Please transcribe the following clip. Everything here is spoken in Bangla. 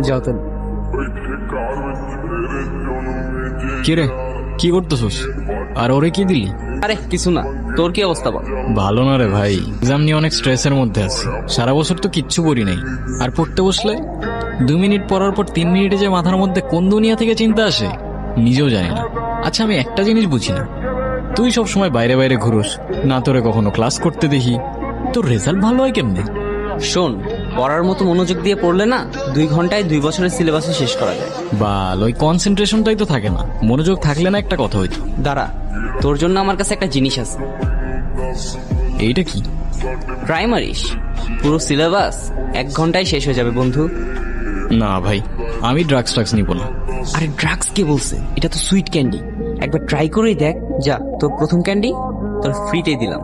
যাও তো। কি রে, কি করতেছস? আর ওরে কি দিলি? আরে কিছু না, তোর কি অবস্থা বল? ভালো না রে ভাই, এক্সাম নিয়ে অনেক স্ট্রেসের মধ্যে আছি। সারা বছর তো কিচ্ছু করি নাই, আর পড়তে বসলে 2 মিনিট পড়ার পর 3 মিনিটে যে মাথার মধ্যে কোন দুনিয়া থেকে চিন্তা আসে নিজেও জানি না। আচ্ছা, আমি একটা জিনিস বুঝি না, তুই সব সময় বাইরে বাইরে ঘুরোস না, তোরে কখনো ক্লাস করতে দেখি। তোর রেজাল্ট ভালো হয় কেমনে? শোন, পড়ার মতো মনোযোগ দিয়ে পড়লে না 2 ঘন্টায় 2 বছরের সিলেবাসে শেষ করা যায়। বাল, ওই কনসেন্ট্রেশনটাই তো থাকে না। মনোযোগ থাকলে না একটা কথা হইতো। দাঁড়া, তোর জন্য আমার কাছে একটা জিনিস আছে। এইটা কি? ট্রাই মারিস, পুরো সিলেবাস 1 ঘন্টায় শেষ হয়ে যাবে বন্ধু। না ভাই, আমি ড্রাগস নিব না। আরে ড্রাগস কে বলছে? এটা তো সুইট ক্যান্ডি, একবার ট্রাই করেই দেখ। যা, তোর প্রথম ক্যান্ডি তোর ফ্রিতে দিলাম।